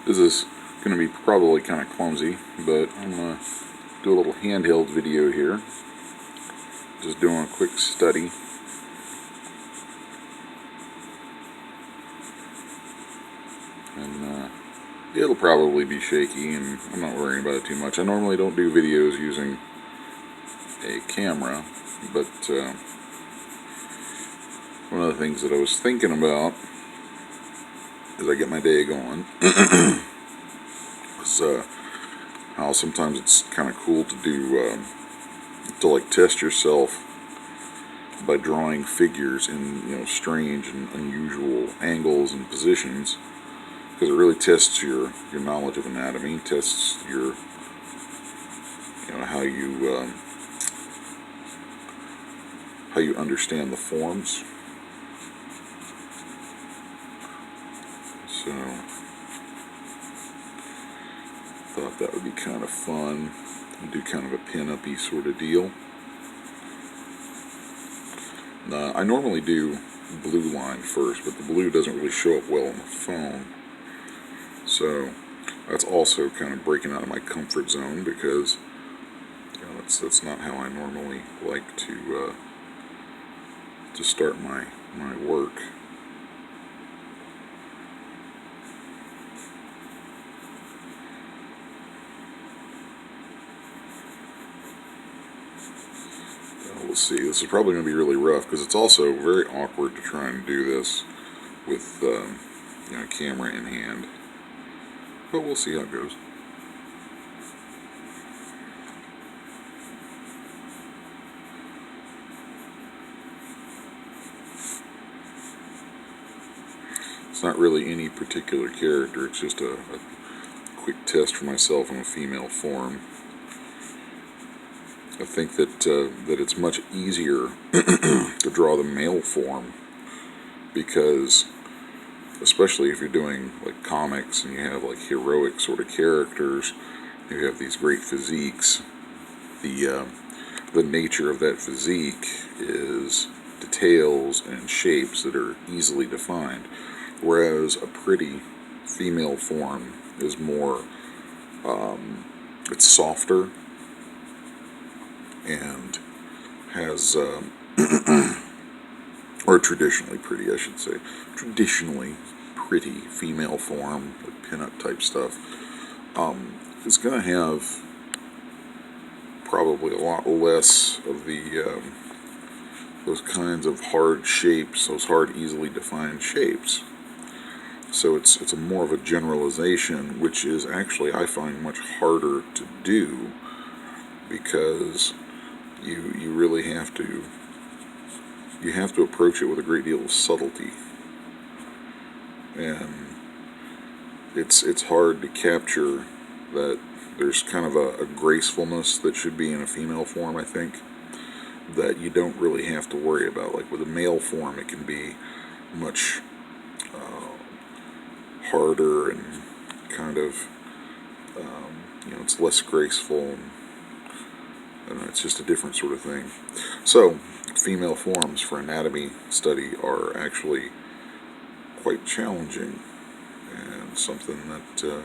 This is going to be probably kind of clumsy, but I'm going to do a little handheld video here. Just doing a quick study. And it'll probably be shaky, and I'm not worrying about it too much. I normally don't do videos using a camera, but one of the things that I was thinking about as I get my day going was how sometimes it's kind of cool to do to like test yourself by drawing figures in strange and unusual angles and positions, because it really tests your knowledge of anatomy, tests your how you understand the forms. So thought that would be kind of fun. Do kind of a pin-up-y sort of deal. I normally do blue line first, but the blue doesn't really show up well on the phone. So that's also kind of breaking out of my comfort zone, because that's not how I normally like to start my work. We'll see. This is probably going to be really rough, because it's also very awkward to try and do this with camera in hand. But we'll see how it goes. It's not really any particular character. It's just a quick test for myself in a female form. I think that it's much easier to draw the male form, because especially if you're doing like comics and you have like heroic sort of characters, you have these great physiques. The nature of that physique is details and shapes that are easily defined, whereas a pretty female form is more it's softer and has or traditionally pretty, I should say, traditionally pretty female form, like pin-up type stuff, is going to have probably a lot less of the those kinds of hard shapes, those hard, easily defined shapes. So it's a more of a generalization, which is actually, I find, much harder to do, because you really have to approach it with a great deal of subtlety, and it's hard to capture that. There's kind of a gracefulness that should be in a female form, I think, that you don't really have to worry about. Like with a male form, it can be much harder and kind of it's less graceful, and it's just a different sort of thing. So female forms for anatomy study are actually quite challenging, and something that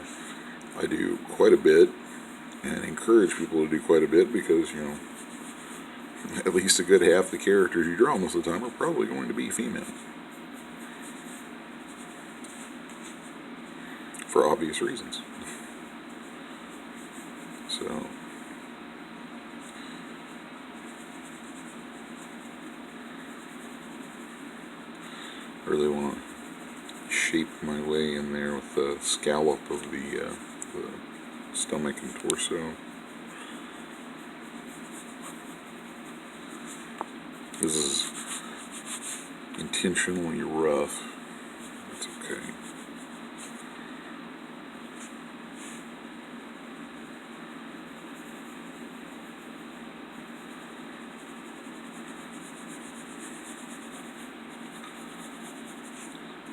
I do quite a bit and encourage people to do quite a bit, because at least a good half the characters you draw most of the time are probably going to be female, for obvious reasons. So I really want to shape my way in there with the scallop of the stomach and torso. This is intentionally rough. That's okay.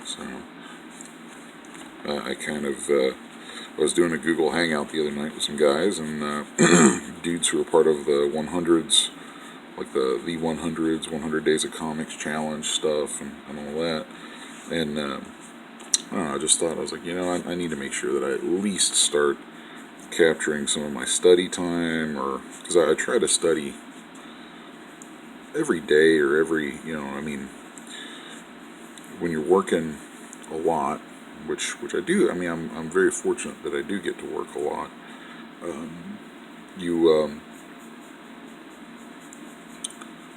So I kind of I was doing a Google Hangout the other night with some guys, and dudes who are part of the 100s, like the 100s, 100 Days of Comics Challenge stuff, and all that. And I don't know, I just thought, I was like, I need to make sure that I at least start capturing some of my study time, or because I try to study every day or every, when you're working a lot, which I do. I mean, I'm very fortunate that I do get to work a lot. You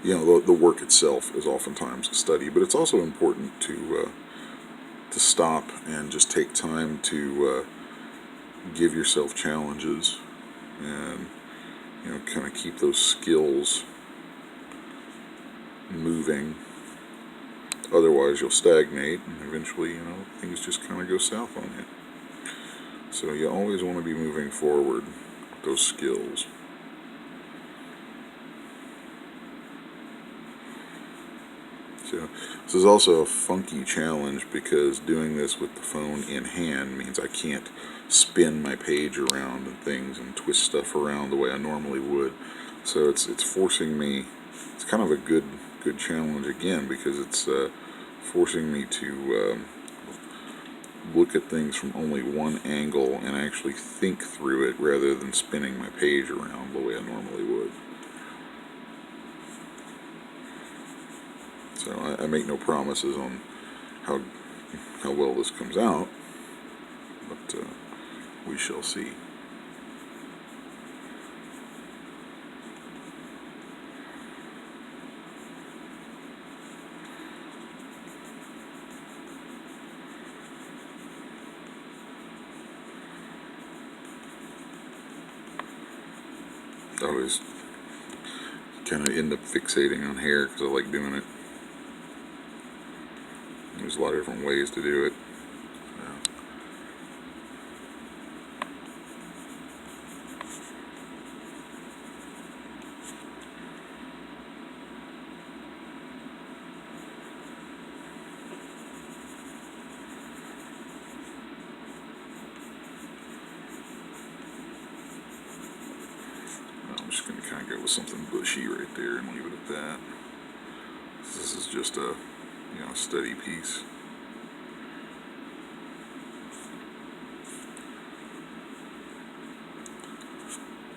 the work itself is oftentimes a study, but it's also important to stop and just take time to give yourself challenges, and kind of keep those skills moving. Otherwise, you'll stagnate, and eventually, things just kind of go south on you. So you always want to be moving forward with those skills. So this is also a funky challenge, because doing this with the phone in hand means I can't spin my page around and things and twist stuff around the way I normally would. So it's forcing me. It's kind of a good challenge again, because it's forcing me to look at things from only one angle and actually think through it rather than spinning my page around the way I normally would. So I make no promises on how well this comes out, but we shall see. I always kind of end up fixating on hair because I like doing it. There's a lot of different ways to do it. I'm just going to kind of go with something bushy right there and leave it at that. This is just a steady piece.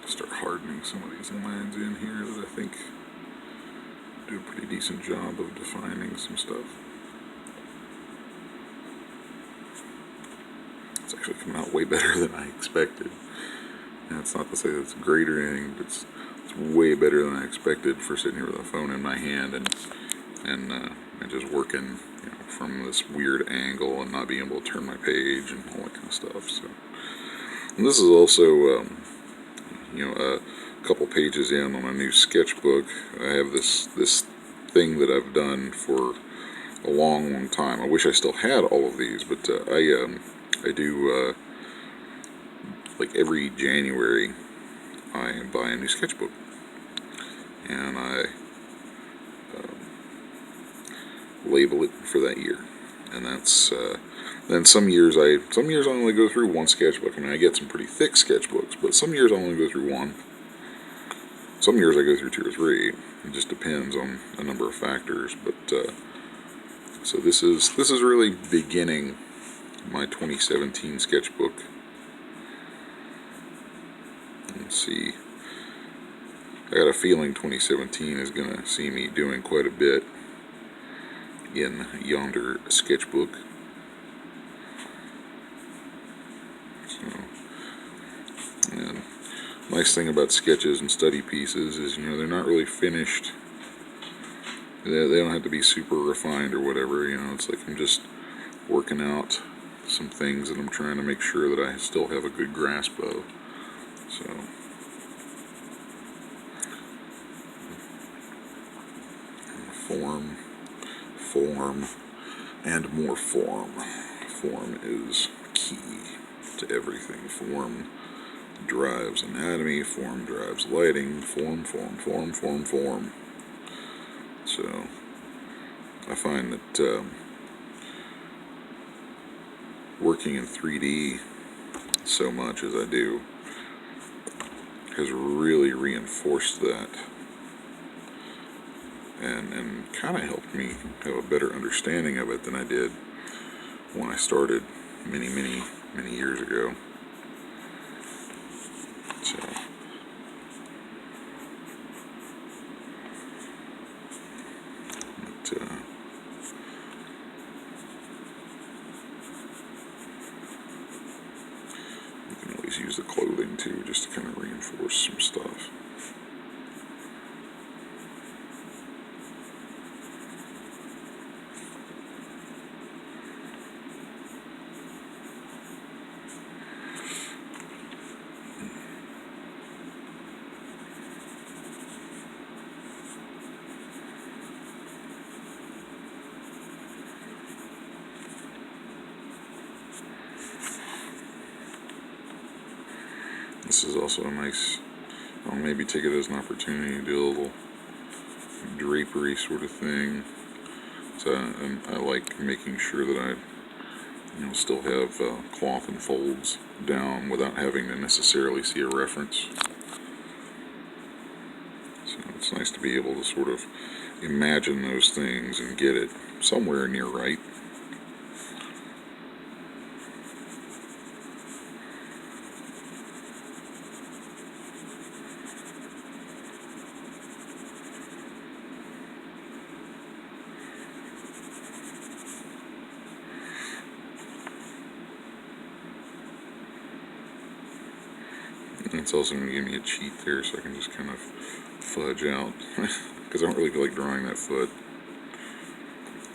Start hardening some of these lines in here that I think do a pretty decent job of defining some stuff. It's actually coming out way better than I expected. And it's not to say that it's great or anything, but it's way better than I expected for sitting here with a phone in my hand and just working from this weird angle and not being able to turn my page and all that kind of stuff. So, and this is also a couple pages in on a new sketchbook. I have this thing that I've done for a long time. I wish I still had all of these, but I do like every January I buy a new sketchbook, and I label it for that year. And that's then some years I only go through one sketchbook. I mean, I get some pretty thick sketchbooks, but some years I only go through one. Some years I go through 2 or 3. It just depends on a number of factors. But so this is really beginning my 2017 sketchbook. Let's see. I got a feeling 2017 is going to see me doing quite a bit in yonder sketchbook. So, and nice thing about sketches and study pieces is, they're not really finished. They don't have to be super refined or whatever. It's like I'm just working out some things that I'm trying to make sure that I still have a good grasp of. So, form, and more form. Form is key to everything. Form drives anatomy, form drives lighting, form. So, I find that working in 3D so much as I do has really reinforced that, and kind of helped me have a better understanding of it than I did when I started many, many, many years ago. So, but, you can always use the clothing too, just to kind of reinforce some stuff. This is also a nice, I'll maybe take it as an opportunity to do a little drapery sort of thing. So I like making sure that I still have cloth and folds down without having to necessarily see a reference. So it's nice to be able to sort of imagine those things and get it somewhere near right. It's also going to give me a cheat there, so I can just kind of fudge out, because I don't really feel like drawing that foot.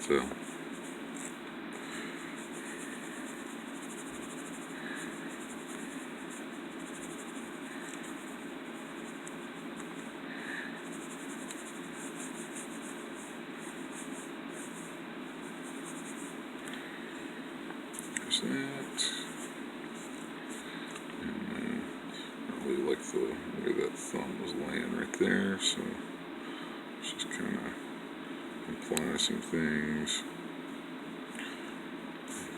So, there's that. Like the way that thumb was laying right there, so let's just kind of apply some things.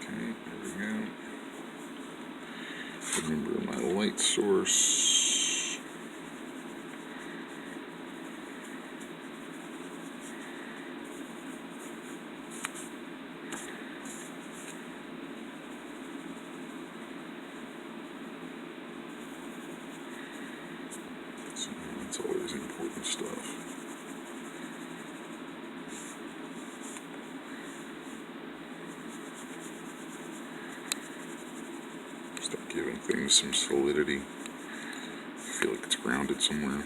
Okay, there we go. Remember my light source. So that's always important stuff. Start giving things some solidity. I feel like it's grounded somewhere.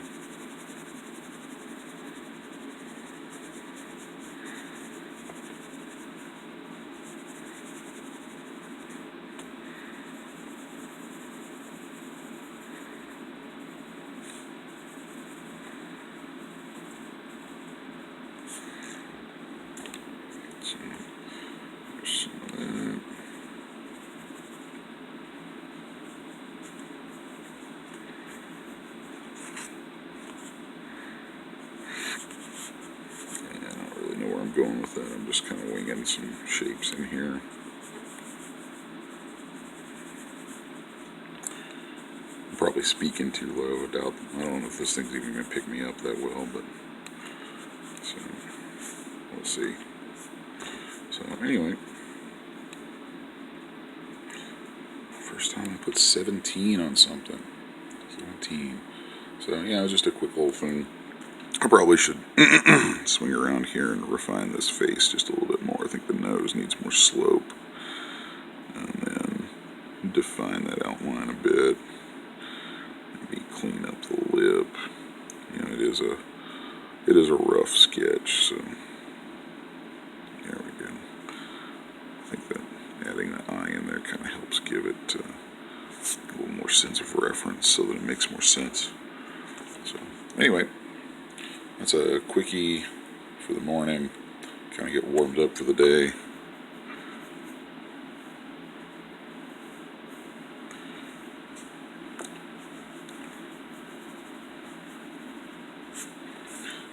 So there's some of that. I'm going with that. I'm just kind of winging some shapes in here. I'm probably speaking too low. I don't know if this thing's even going to pick me up that well, but so we'll see. So anyway, first time I put 17 on something. 17. So yeah, just a quick little thing. I probably should swing around here and refine this face just a little bit more. I think the nose needs more slope. And then define that outline a bit. Maybe clean up the lip. It is a rough sketch, so there we go. I think that adding the eye in there kind of helps give it a little more sense of reference so that it makes more sense. So anyway, that's a quickie for the morning, kind of get warmed up for the day.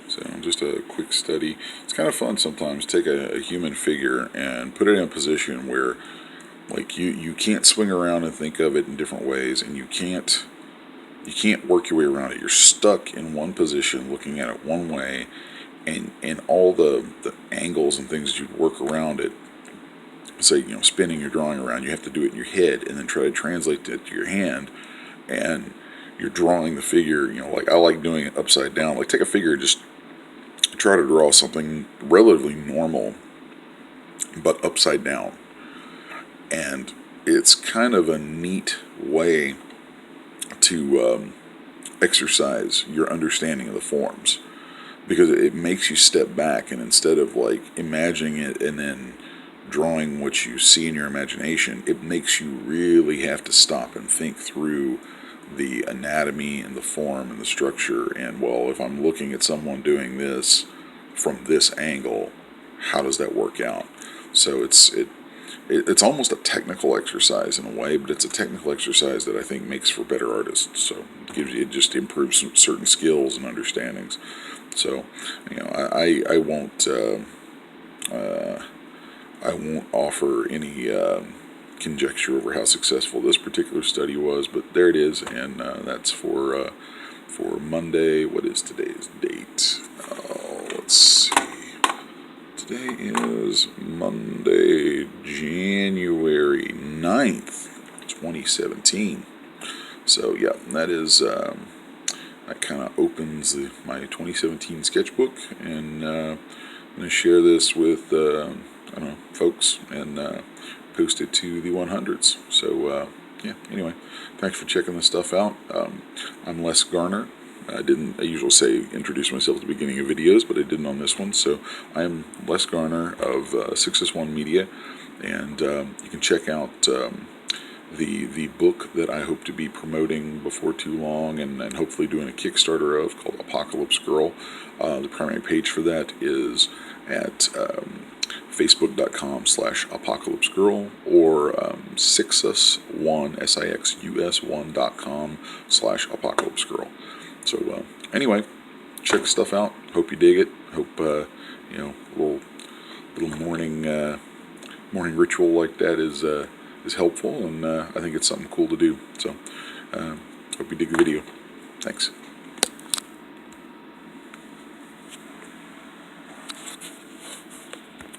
So just a quick study. It's kind of fun sometimes. Take a human figure and put it in a position where like you can't swing around and think of it in different ways, and you can't work your way around it. You're stuck in one position looking at it one way, and all the angles and things that you'd work around it say, spinning your drawing around, you have to do it in your head and then try to translate it to your hand, and you're drawing the figure, like I like doing it upside down. Like take a figure, just try to draw something relatively normal, but upside down. And it's kind of a neat way to exercise your understanding of the forms, because it makes you step back, and instead of like imagining it and then drawing what you see in your imagination, it makes you really have to stop and think through the anatomy and the form and the structure. And well, if I'm looking at someone doing this from this angle, how does that work out? So it's almost a technical exercise in a way, but it's a technical exercise that I think makes for better artists. So it just improves certain skills and understandings. So I won't offer any conjecture over how successful this particular study was, but there it is, and that's for Monday. What is today's date? Let's see. Today is Monday, January 9th, 2017. So yeah, that is that kind of opens my 2017 sketchbook, and I'm going to share this with folks, and post it to the 100s. So yeah, anyway, thanks for checking this stuff out. I'm Les Garner. I usually say introduce myself at the beginning of videos, but I didn't on this one. So I am Les Garner of 6S1 Media, and you can check out the book that I hope to be promoting before too long, and hopefully doing a Kickstarter of, called Apocalypse Girl. The primary page for that is at facebook.com/Apocalypse Girl, or 6us1, sixus1.com/Apocalypse Girl. So anyway, check stuff out. Hope you dig it. Hope a little morning ritual like that is helpful, and I think it's something cool to do. So hope you dig the video. Thanks.